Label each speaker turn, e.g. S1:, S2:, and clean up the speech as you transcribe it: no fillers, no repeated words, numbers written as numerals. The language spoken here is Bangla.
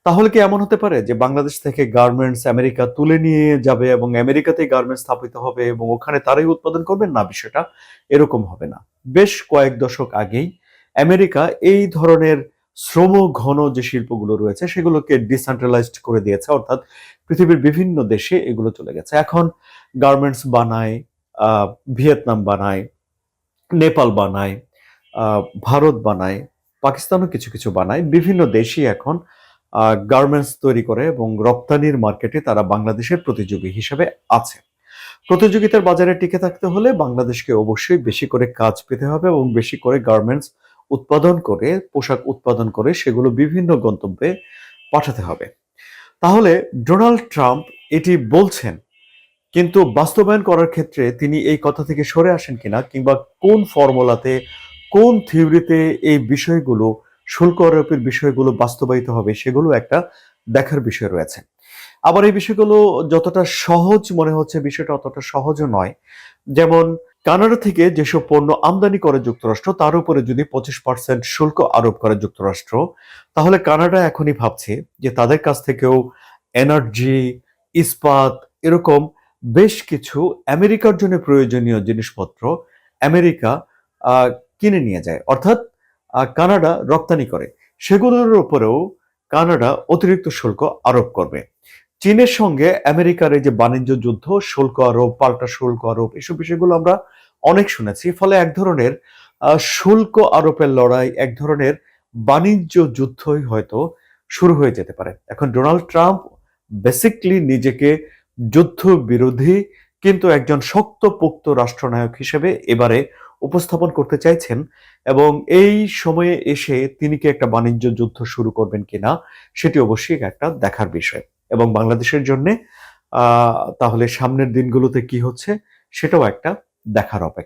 S1: তাহলে কি এমন হতে পারে যে বাংলাদেশ থেকে গার্মেন্টস আমেরিকা তুলে নিয়ে যাবে এবং আমেরিকাতেই গার্মেন্টস স্থাপিত হবে এবং ওখানে তারাই উৎপাদন করবেন? না, বিষয়টা এরকম হবে না। বেশ কয়েক দশক আগেই আমেরিকা এই ধরনের শ্রম ঘন যে শিল্পগুলো রয়েছে সেগুলোকে ডিসেন্ট্রালাইজড করে দিয়েছে, অর্থাৎ পৃথিবীর বিভিন্ন দেশে এগুলো চলে গেছে। এখন গার্মেন্টস বানায় আহ, ভিয়েতনাম বানায়, নেপাল বানায়, ভারত বানায়, পাকিস্তানও কিছু কিছু বানায়। বিভিন্ন দেশই এখন গার্মেন্টস তৈরি করে এবং রপ্তানির মার্কেটে তারা বাংলাদেশের প্রতিযোগী হিসেবে আছে। প্রতিযোগিতার বাজারে টিকে থাকতে হলে বাংলাদেশকে অবশ্যই বেশি করে কাজ পেতে হবে এবং বেশি করে গার্মেন্টস উৎপাদন করে, পোশাক উৎপাদন করে সেগুলো বিভিন্ন গন্তব্যে পাঠাতে হবে। তাহলে ডোনাল্ড ট্রাম্প এটি বলছেন, কিন্তু বাস্তবায়ন করার ক্ষেত্রে তিনি এই কথা থেকে সরে আসেন কিনা, কিংবা কোন ফর্মুলাতে, কোন থিওরিতে এই বিষয়গুলো, শুল্ক আরোপের বিষয়গুলো বাস্তবায়িত হবে, সেগুলো একটা দেখার বিষয় রয়েছে। আবার এই বিষয়গুলো যতটা সহজ মনে হচ্ছে, বিষয়টা অতটা সহজও নয়। যেমন কানাডা থেকে যেসব পণ্য আমদানি করে যুক্তরাষ্ট্র তার উপরে যদি 25% শুল্ক আরোপ করে যুক্তরাষ্ট্র, তাহলে কানাডা এখনই ভাবছে যে তাদের কাছ থেকেও এনার্জি, ইস্পাত, এরকম বেশ কিছু আমেরিকার জন্য প্রয়োজনীয় জিনিসপত্র আমেরিকা আহ, কিনে নিয়ে যায়, অর্থাৎ কানাডা রপ্তানি করে, সেগুলোর উপরেও কানাডা অতিরিক্ত শুল্ক আরোপ করবে। চীনের সঙ্গে আমেরিকার এই যে বাণিজ্য যুদ্ধ, শুল্ক আরোপ, পাল্টা শুল্ক আরোপ, এসব বিষয়গুলো আমরা অনেক শুনেছি। ফলে এক ধরনের শুল্ক আরোপের লড়াই, এক ধরনের বাণিজ্য যুদ্ধই হয়তো শুরু হয়ে যেতে পারে। এখন ডোনাল্ড ট্রাম্প বেসিকলি নিজেকে যুদ্ধ বিরোধী কিন্তু একজন শক্তপোক্ত রাষ্ট্রনায়ক হিসেবে এবারে উপস্থাপন করতে চাইছেন, এবং এই সময়ে এসে তিনি কি একটা বাণিজ্য যুদ্ধ শুরু করবেন কিনা সেটি অবশ্যই একটা দেখার বিষয়। এবং বাংলাদেশের জন্য তাহলে সামনের দিনগুলোতে কি হচ্ছে সেটাও একটা দেখার অপেক্ষা।